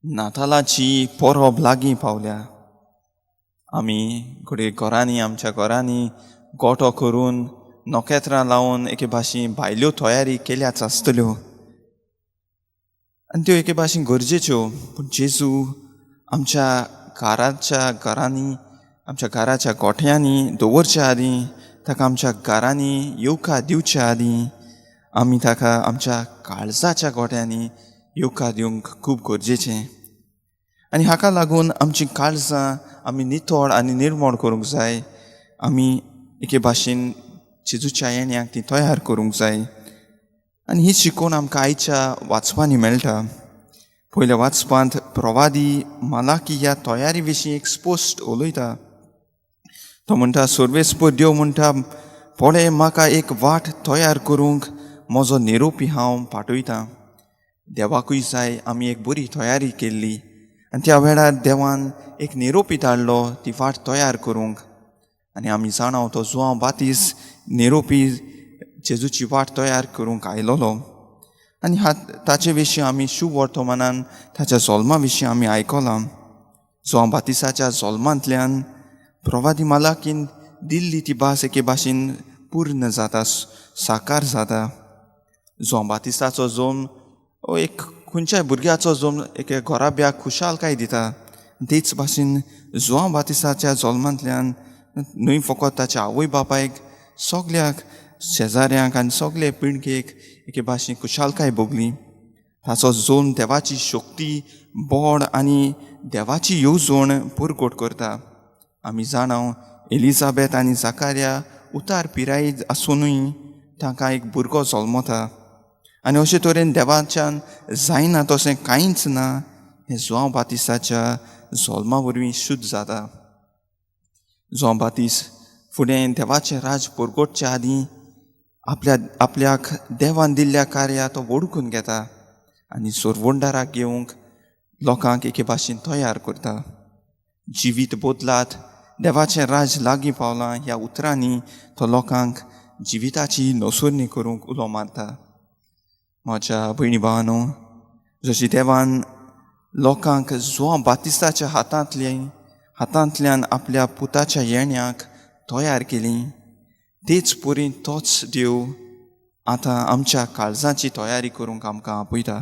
नातालाची परब लागीं पावल्या. आमी घरांनी आमच्या घरांनी गोठो करून नोखेत्रां लावन एके भाशेन भायल्यो तयारी केल्याच आसतल्यो आनी त्यो एके भाशेन गरजेच्यो. पूण जेजू आमच्या घरांनी आमच्या घराच्या गोठ्यांनी दवरच्या आदीं ताका आमच्या घरांनी येवकार दिवच्या आदीं आमी ताका आमच्या काळजाच्या गोठ्यांनी येवकार दिवंक खूब गरजेचें. आनी हाका लागून आमची काळजां आमी नितळ आनी निर्मळ करूंक जाय. आमी एके भाशेन जेजूच्या येण्याक ती तयार करूंक जाय. आनी ही शिकवण आमकां आयच्या वाचपांनी मेळटा. पयल्या वाचपांत प्रवादी मालाकी ह्या तयारी विशीं एक स्पश्ट उलयता. तो म्हणटा, सर्वेस्पर देव म्हणटा, पळय म्हाका एक वाट तयार करूंक म्हजो नेरोपी हांव पाठयतां. देवाकूय जाय आमी एक बरी तयारी केल्ली आनी त्या वेळार देवान एक नेरोपी धाडलो ती वाट तयार करूंक. आनी आमी जाणाव तो जुआंव बातीस नेरोपी जेजूची वाट तयार करूंक आयलोलो. आनी ताचे विशीं आमी शुभ वर्तमानान ताच्या जल्मा विशीं आमी आयकलां. जुआंव बातिसाच्या जल्मांतल्यान प्रवादी मालाकीन दिल्ली ती भास एके भाशेन पूर्ण जाता, साकार जाता. जुआंव बातिसाचो जल्म हो एक खंयच्याय भुरग्याचो जल्म एके घोराब्याक खुशालकाय दिता. तेच भाशेन जुआंव बातिसाच्या जल्मांतल्यान न्हय फकत ताच्या आवय बापायक, सगल्याक शेजाऱ्यांक आनी सगळे पिणकेक एके भाशेन खुशालकाय भोगली. ताचो जल्म देवाची शक्ती, बळ आनी देवाची येवजण पुरकोट करता. आमी जाणाव एलिझाबेथ आनी जाकार्या उतार पिराय आसुनूय तांकां एक भुरगो जल्मता. आनी अशे तरेन देवाच्यान जायना तशें कांयच ना हें जुआंव बातिसाच्या जल्मा वरवीं शुद्ध जाता. जुआंव बातीस फुडें देवाचें राज परगटच्या आदीं आपल्याक देवान दिल्ल्या कार्याक तो वळखून घेता आनी सोरवंडाराक घेवंक लोकांक एके भाशेन तयार करता. जिवीत बदलात, देवाचें राज लागीं पावलां ह्या उतरांनी तो लोकांक जिविताची नोसोरणी करूंक उलो मारता. म्हज्या भयणी भावांनो, जशी देवान लोकांक जुआंव बातिसाच्या हातांतल्यान आपल्या पुताच्या येण्याक तयार केली, तेच परीन तोच देव आतां आमच्या काळजाची तयारी करूंक आमकां आपयता.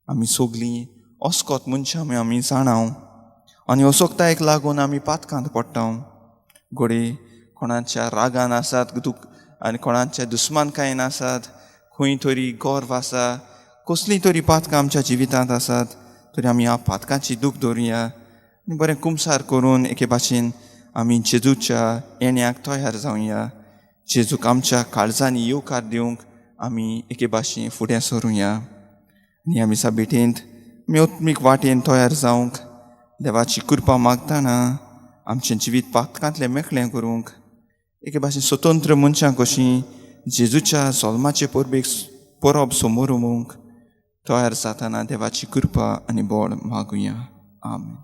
आमी सगलीं अस्कोत मनशां आमी जाणाव आनी असोकतायेक लागून आमी पातकांत पडटा. घोडये कोणाच्या रागान आसात आनी कोणाच्या दुस्मानकायेन आसात, खंय तरी गर्व आसा, कसलीं तरी पातकां आमच्या जिवितांत आसात, तरी आमी ह्या पातकांची दूख धरुया आनी बरें कुमसार करून एके भाशेन आमी जेजूच्या येण्याक तयार जावया. जेजूक आमच्या काळजांनी येवकार दिवंक आमी एके भाशेन फुडें सरुया. आनी आमी साबितेंत मेवत्मीक वाटेन तयार जावंक देवाची कृपा मागतना आमचें जिवीत पातकांतलें मेकळें करूंक एके भाशेन स्वतंत्र मनशां कशीं जेजूच्या जल्माचे परब समोर तयार जातना देवाची कृपा आनी बळ मागुया. आमेन.